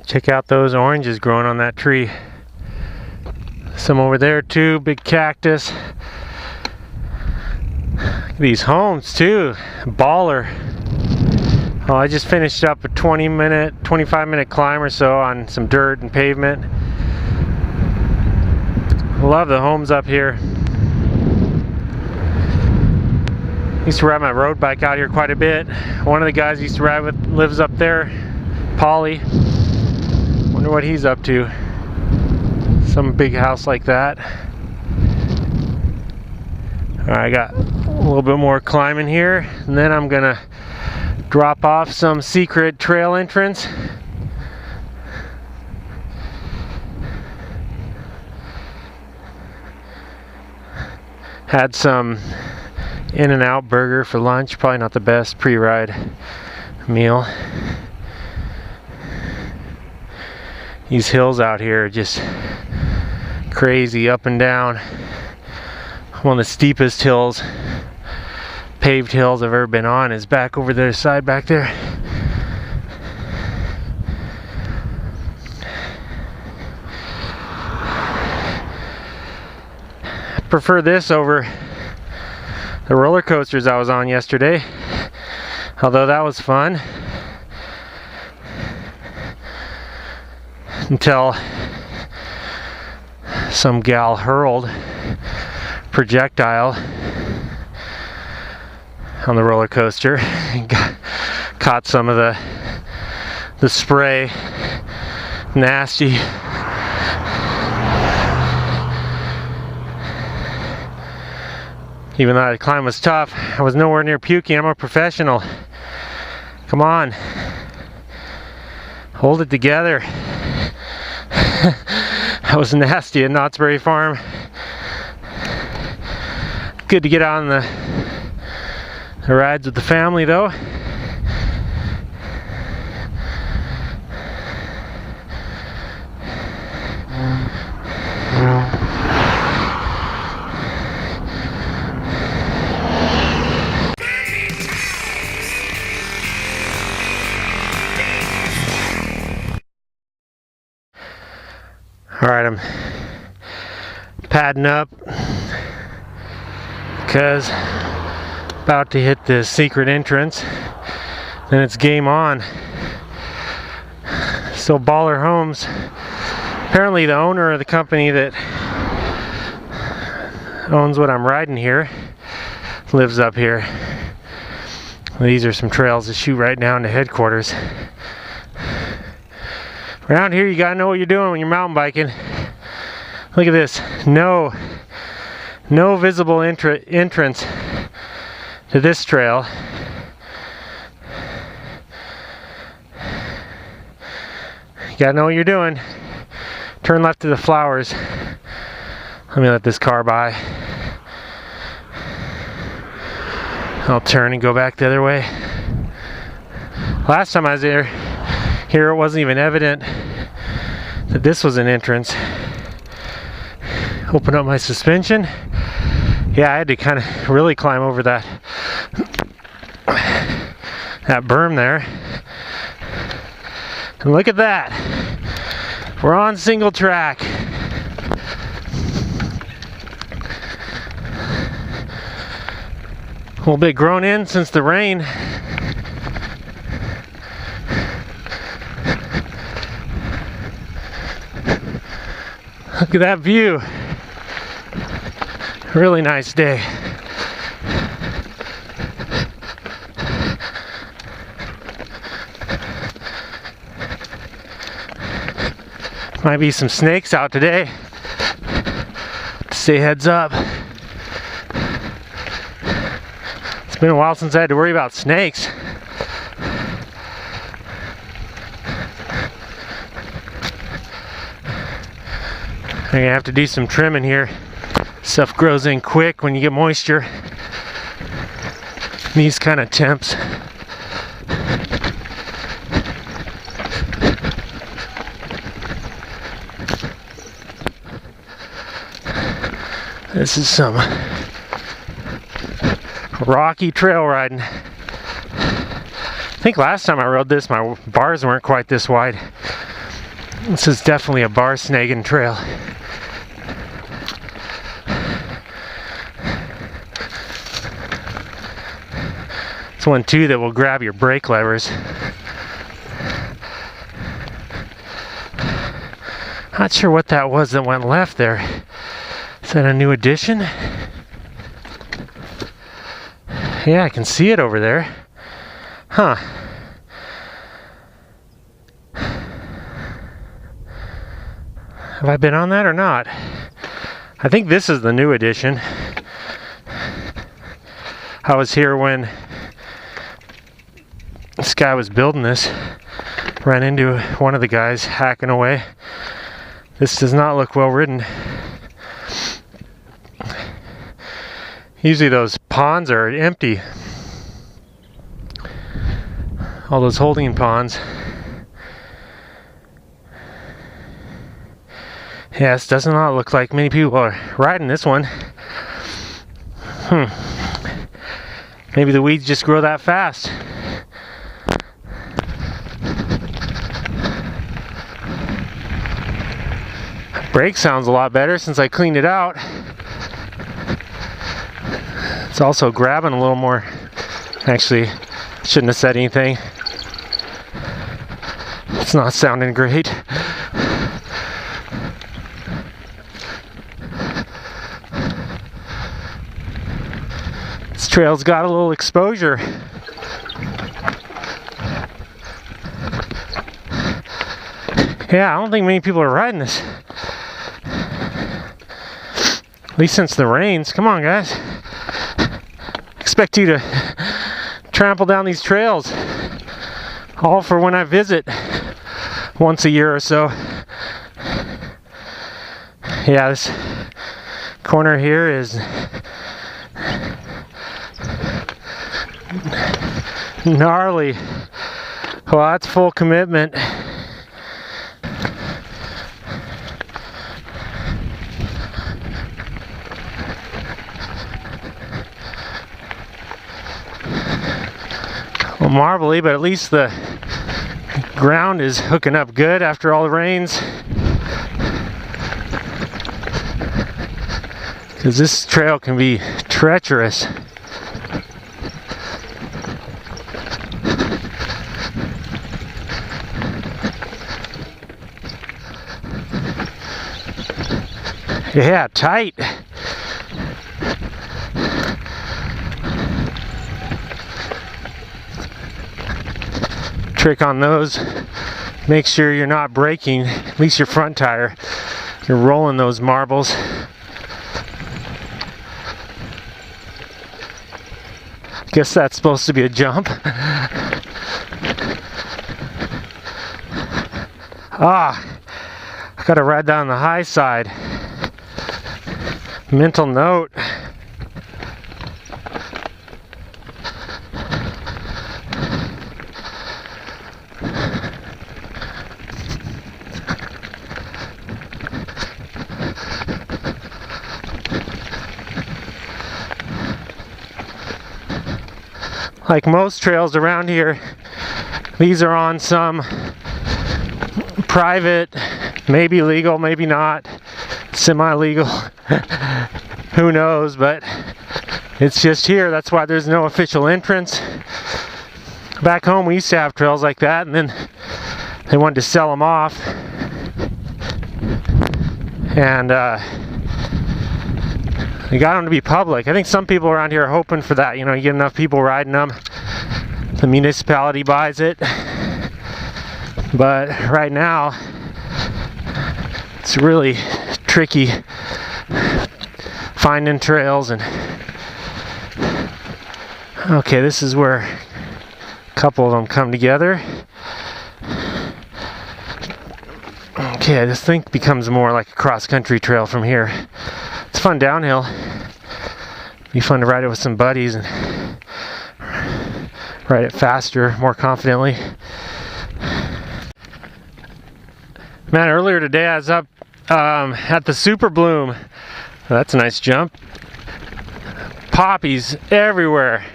Check out those oranges growing on that tree. Some over there too, big cactus. These homes too, baller. Oh, I just finished up a 25-minute climb or so on some dirt and pavement. Love the homes up here. Used to ride my road bike out here quite a bit. One of the guys I used to ride with lives up there, Polly. Wonder what he's up to. Some big house like that. Alright, I got a little bit more climbing here, and then I'm gonna drop off some secret trail entrance. Had some In-N-Out burger for lunch. Probably not the best pre-ride meal. These hills out here are just crazy, up and down. One of the steepest hills, paved hills I've ever been on is back over the side back there. I prefer this over the roller coasters I was on yesterday, although that was fun. Until some gal hurled projectile on the roller coaster and caught some of the spray. Nasty. Even though the climb was tough, I was nowhere near puking. I'm a professional. Come on. Hold it together. That was nasty at Knott's Berry Farm. Good to get on the rides with the family though. Alright, I'm padding up because about to hit this secret entrance, then it's game on. So Baller Homes, apparently the owner of the company that owns what I'm riding here lives up here. These are some trails that shoot right down to headquarters. Around here you gotta know what you're doing when you're mountain biking. Look at this, no visible entrance to this trail. You gotta know what you're doing. Turn left to the flowers. Let me let this car by. I'll turn and go back the other way. Last time I was here it wasn't even evident that this was an entrance. Open up my suspension. Yeah, I had to kind of really climb over that berm there. And look at that. We're on single track. A little bit grown in since the rain. Look at that view. Really nice day. Might be some snakes out today. Stay heads up. It's been a while since I had to worry about snakes. I'm gonna have to do some trimming here. Stuff grows in quick when you get moisture. These kind of temps. This is some rocky trail riding. I think last time I rode this, my bars weren't quite this wide. This is definitely a bar snagging trail. It's one too that will grab your brake levers. Not sure what that was that went left there. Is that a new addition? Yeah, I can see it over there. Huh. Have I been on that or not? I think this is the new addition. I was here when this guy was building this. Ran into one of the guys hacking away. This does not look well ridden. Usually those ponds are empty. All those holding ponds. Yes, does not look like many people are riding this one. Maybe the weeds just grow that fast. Brake sounds a lot better since I cleaned it out. It's also grabbing a little more. Actually, shouldn't have said anything. It's not sounding great. This trail's got a little exposure. Yeah, I don't think many people are riding this. At least since the rains. Come on, guys. Expect you to trample down these trails. All for when I visit once a year or so. Yeah, this corner here is gnarly. Well, that's full commitment. Well, marbly, but at least the ground is hooking up good after all the rains. Because this trail can be treacherous. Yeah, tight. Trick on those, make sure you're not braking, at least your front tire. You're rolling those marbles. Guess that's supposed to be a jump. I gotta ride down the high side. Mental note. Like most trails around here, these are on some private, maybe legal, maybe not, semi-legal, who knows, but it's just here. That's why there's no official entrance. Back home we used to have trails like that, and then they wanted to sell them off, and they got them to be public. I think some people around here are hoping for that. You know, you get enough people riding them, the municipality buys it. But right now, it's really tricky finding trails. And okay, this is where a couple of them come together. Okay, this thing becomes more like a cross-country trail from here. It's fun downhill. Be fun to ride it with some buddies and ride it faster, more confidently. Man, earlier today I was up at the Super Bloom. That's a nice jump. Poppies everywhere.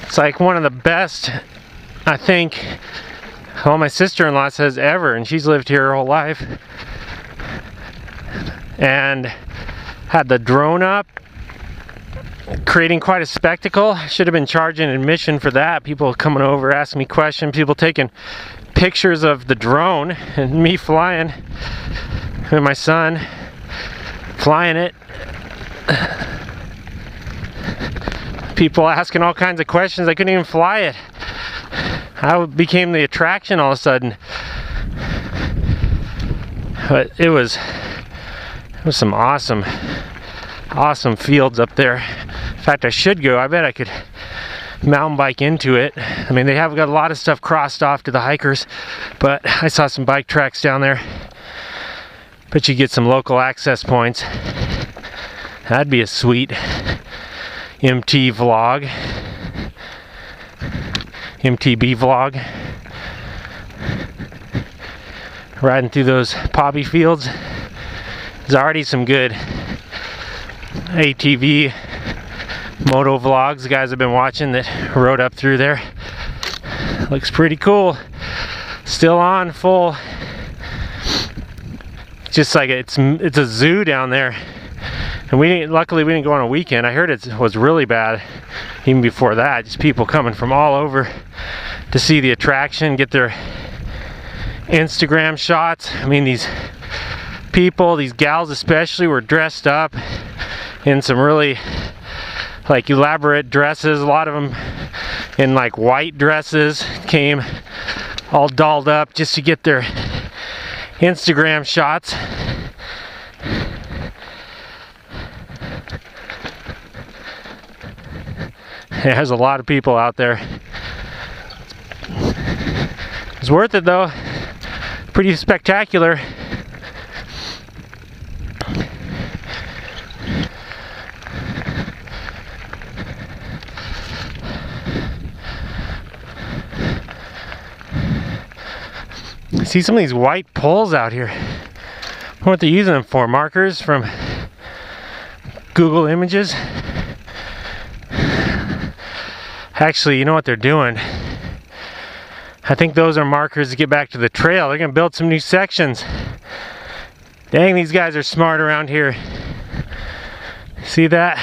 It's like one of the best, I think, Well, my sister-in-law says ever, and she's lived here her whole life. And had the drone up, creating quite a spectacle. Should have been charging admission for that. People coming over, asking me questions, people taking pictures of the drone, and me flying, and my son flying it. People asking all kinds of questions. I couldn't even fly it. I became the attraction all of a sudden. But it was some awesome fields up there. In fact, I should go. I bet I could mountain bike into it. I mean, they have got a lot of stuff crossed off to the hikers, but I saw some bike tracks down there. But you get some local access points. That'd be a sweet MTB vlog. Riding through those poppy fields. There's already some good ATV moto vlogs the guys have been watching that rode up through there. Looks pretty cool. Still on full. Just like it's a zoo down there. And luckily we didn't go on a weekend. I heard it was really bad even before that. Just people coming from all over to see the attraction, get their Instagram shots. I mean, these people, these gals especially, were dressed up in some really like elaborate dresses. A lot of them in like white dresses, came all dolled up just to get their Instagram shots. There's a lot of people out there. It's worth it though. Pretty spectacular. I see some of these white poles out here. I wonder what they're using them for. Markers from Google Images. Actually, you know what they're doing? I think those are markers to get back to the trail. They're gonna build some new sections. Dang, these guys are smart around here. See that?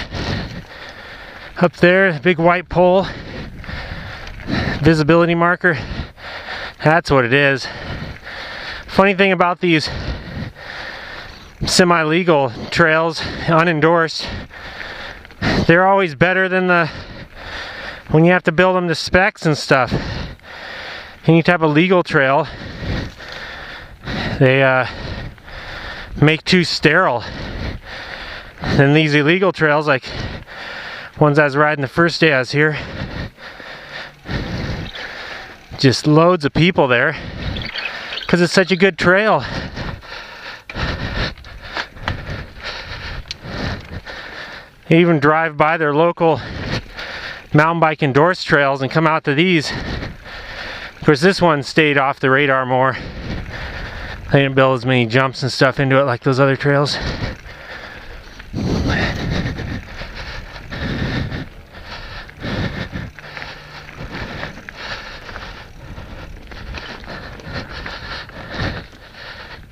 Up there, big white pole. Visibility marker. That's what it is. Funny thing about these semi-legal trails, unendorsed, they're always better than when you have to build them to specs and stuff. Any type of legal trail, they make too sterile. And these illegal trails, like ones I was riding the first day I was here, just loads of people there because it's such a good trail. You even drive by their local mountain bike endorsed trails and come out to these. Of course, this one stayed off the radar more. They didn't build as many jumps and stuff into it like those other trails.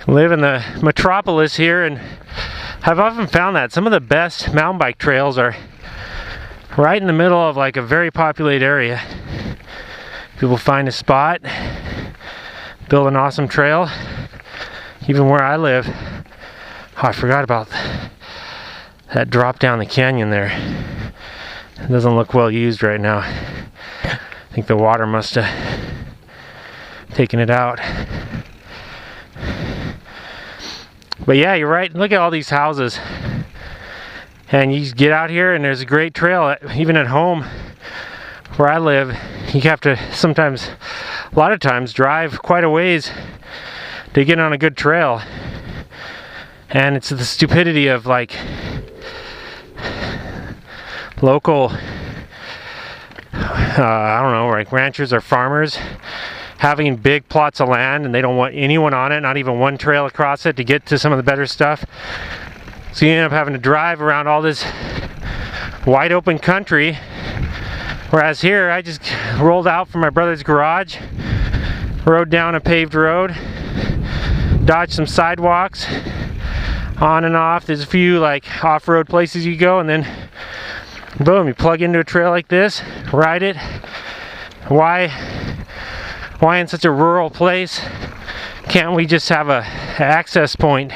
Live in the metropolis here, and I've often found that some of the best mountain bike trails are right in the middle of like a very populated area. People find a spot, build an awesome trail. Even where I live, oh, I forgot about that drop down the canyon there. It doesn't look well used right now. I think the water must have taken it out. But yeah, you're right. Look at all these houses. And you get out here and there's a great trail. Even at home where I live, you have to sometimes, a lot of times, drive quite a ways to get on a good trail. And it's the stupidity of like local, I don't know, like ranchers or farmers having big plots of land and they don't want anyone on it, not even one trail across it to get to some of the better stuff. So you end up having to drive around all this wide open country. Whereas here, I just rolled out from my brother's garage, rode down a paved road, dodged some sidewalks, on and off. There's a few like off-road places you go, and then boom, you plug into a trail like this, ride it. Why in such a rural place can't we just have a access point,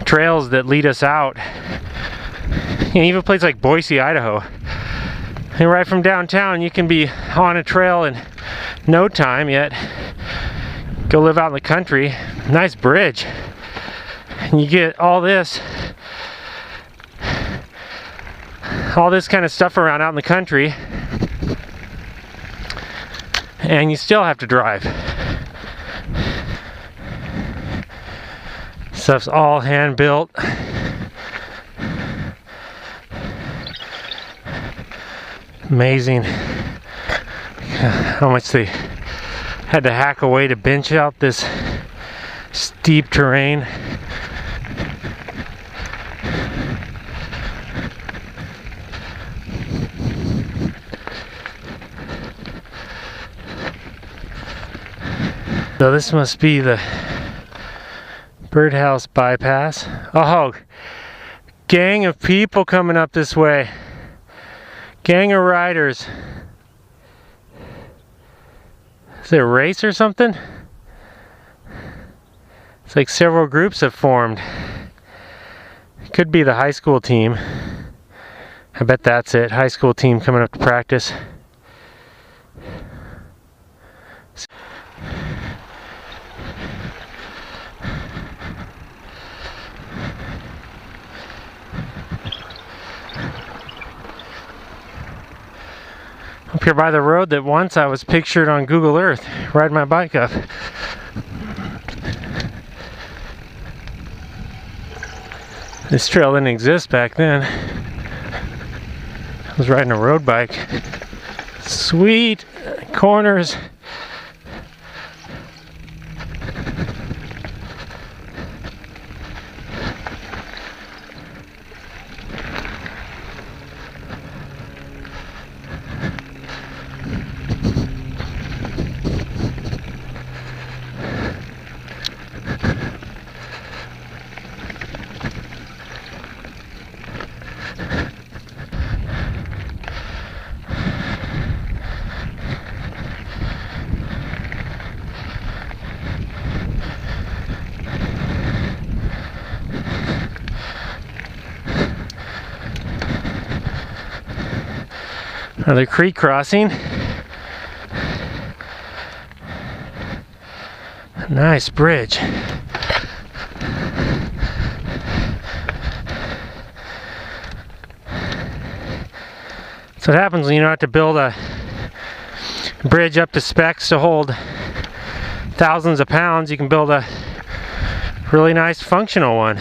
trails that lead us out? And even a place like Boise, Idaho, and right from downtown you can be on a trail in no time, yet go live out in the country. Nice bridge, and you get all this kind of stuff around out in the country, and you still have to drive. Stuff's all hand built. Amazing how much they had to hack away to bench out this steep terrain. So this must be the birdhouse bypass. Oh, gang of people coming up this way. Gang of riders. Is it a race or something? It's like several groups have formed. Could be the high school team. I bet that's it. High school team coming up to practice. Up here by the road that once I was pictured on Google Earth, riding my bike up. This trail didn't exist back then. I was riding a road bike. Sweet corners. Another creek crossing. Nice bridge. So what happens when you don't have to build a bridge up to specs to hold thousands of pounds, you can build a really nice functional one.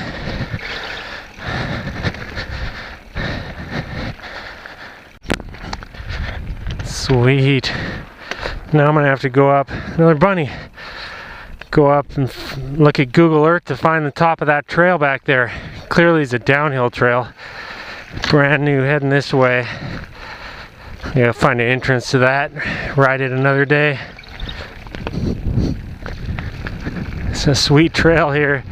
Sweet. Now I'm gonna have to go up, another bunny, go up and look at Google Earth to find the top of that trail back there. Clearly it's a downhill trail. Brand new, heading this way. I gotta find an entrance to that, ride it another day. It's a sweet trail here.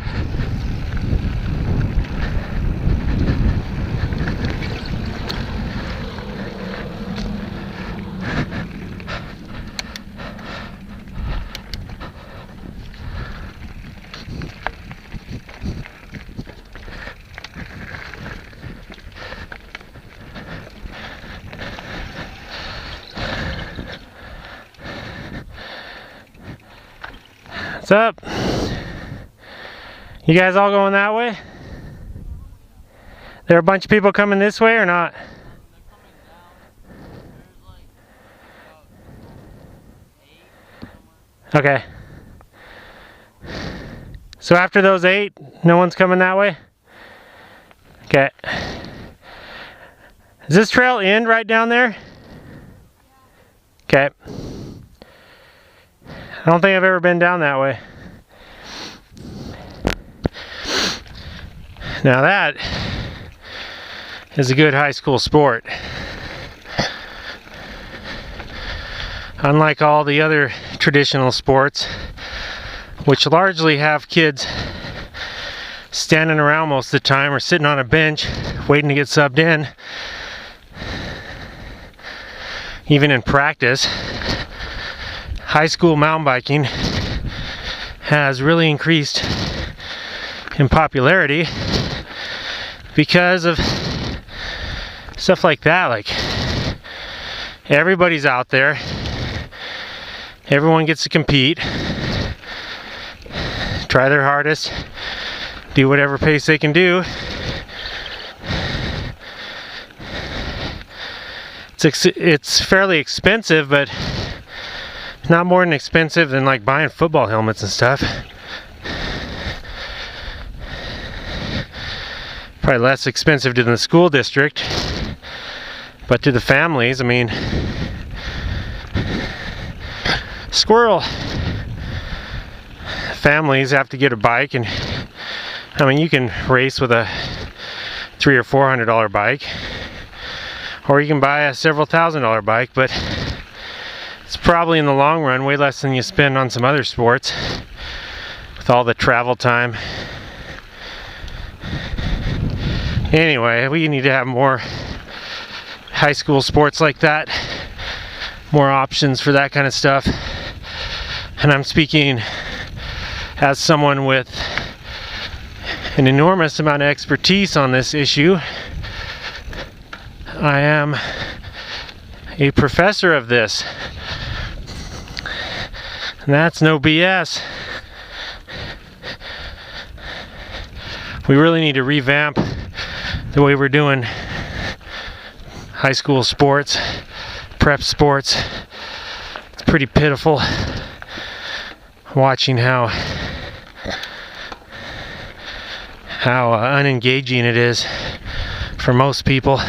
What's up? You guys all going that way? There are a bunch of people coming this way or not? Okay. So after those 8, no one's coming that way? Okay. Does this trail end right down there? Okay. I don't think I've ever been down that way. Now that is a good high school sport. Unlike all the other traditional sports, which largely have kids standing around most of the time or sitting on a bench waiting to get subbed in. Even in practice, high school mountain biking has really increased in popularity because of stuff like that. Like, everybody's out there, everyone gets to compete, try their hardest, do whatever pace they can do. It's fairly expensive, but not more than expensive than like buying football helmets and stuff. Probably less expensive to the school district, but to the families, I mean, squirrel. Families have to get a bike, and I mean, you can race with a $300 or $400 bike, or you can buy a several $1,000 bike, but it's probably in the long run way less than you spend on some other sports with all the travel time. Anyway, we need to have more high school sports like that, more options for that kind of stuff. And I'm speaking as someone with an enormous amount of expertise on this issue. I am a professor of this, and that's no BS. We really need to revamp the way we're doing high school sports, prep sports. It's pretty pitiful watching how unengaging it is for most people.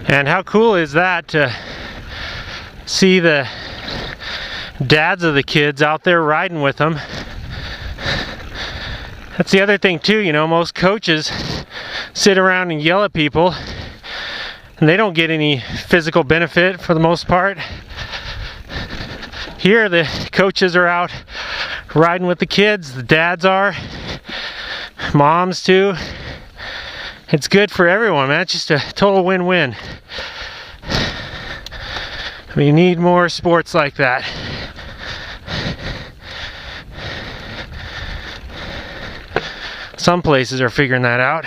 And how cool is that to see the dads of the kids out there riding with them. That's the other thing too, you know, most coaches sit around and yell at people and they don't get any physical benefit for the most part. Here the coaches are out riding with the kids, the dads are, moms too. It's good for everyone, man. It's just a total win-win. We need more sports like that. Some places are figuring that out.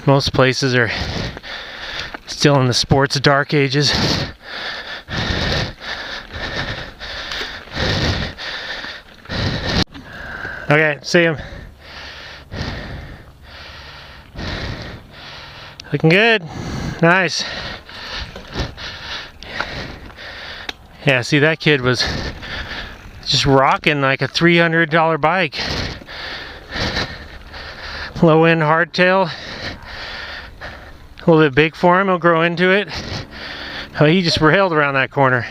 Most places are still in the sports dark ages. Okay, see him. Looking good. Nice. Yeah, see, that kid was just rocking like a $300 bike. Low end hardtail. A little bit big for him, he'll grow into it. Oh, he just railed around that corner.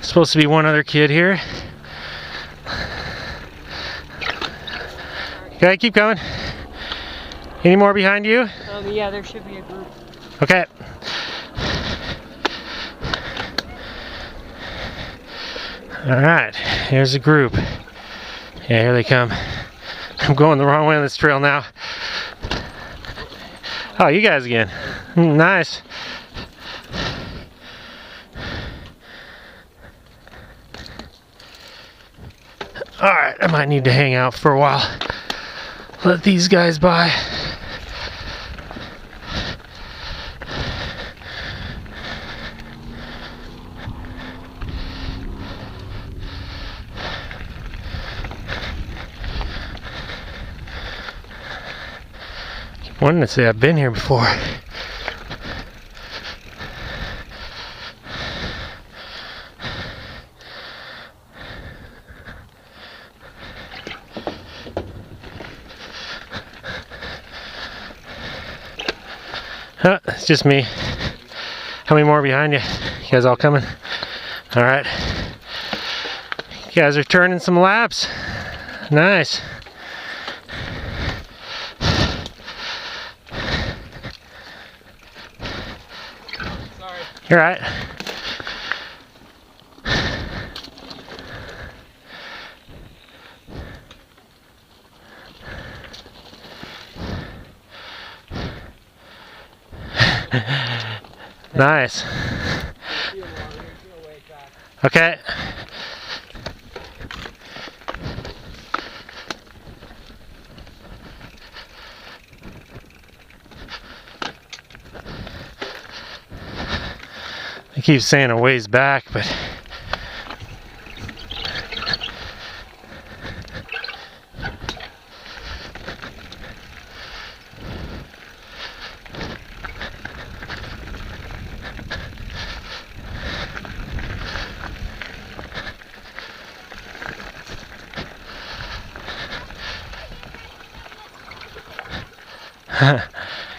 Supposed to be one other kid here. Okay, keep going. Any more behind you? Yeah, there should be a group. Okay. Alright, here's a group. Yeah, here they come. I'm going the wrong way on this trail now. Oh, you guys again. Nice. Alright, I might need to hang out for a while. Let these guys by. Wanted to say I've been here before. Huh, it's just me. How many more behind you? You guys all coming? Alright. You guys are turning some laps. Nice. You're right. Nice. Okay. I keep saying a ways back, but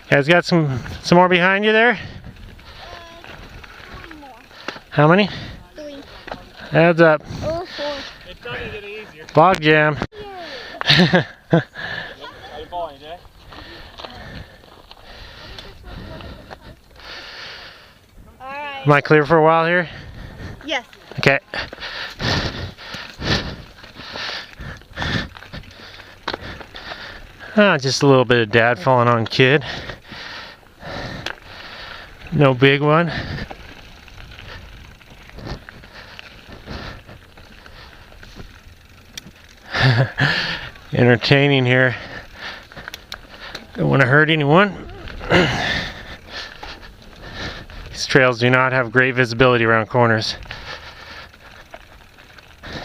you guys got some more behind you there? How many? 3. Adds up. Oh, 4. It's not gonna get any easier. Bog jam. Are you falling, Jay? Alright. Am I clear for a while here? Yes. Okay. Just a little bit of dad falling on kid. No big one. Entertaining here. Don't want to hurt anyone. These trails do not have great visibility around corners.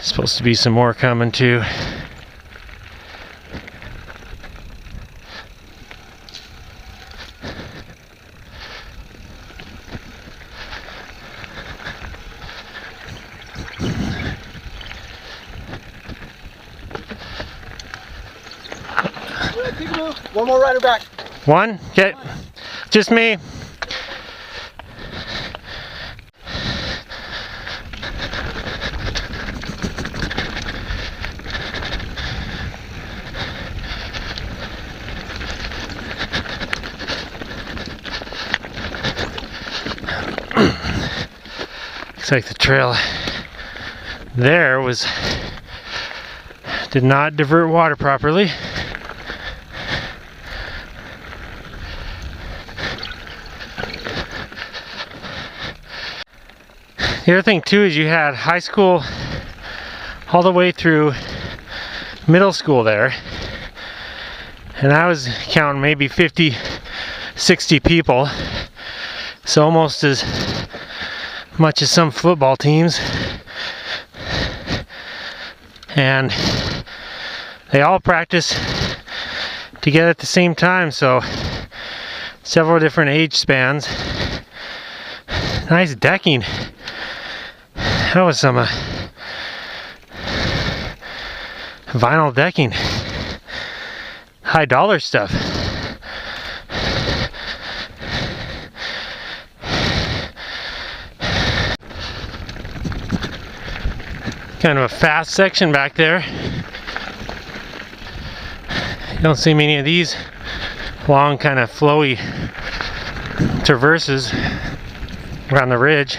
Supposed to be some more coming too. One more rider back. One? Okay. Just me. Looks like the trail there did not divert water properly. The other thing too is you had high school all the way through middle school there, and I was counting maybe 50, 60 people, so almost as much as some football teams, and they all practice together at the same time, so several different age spans. Nice decking. That was some vinyl decking. High dollar stuff. Kind of a fast section back there. You don't see many of these long kind of flowy traverses around the ridge.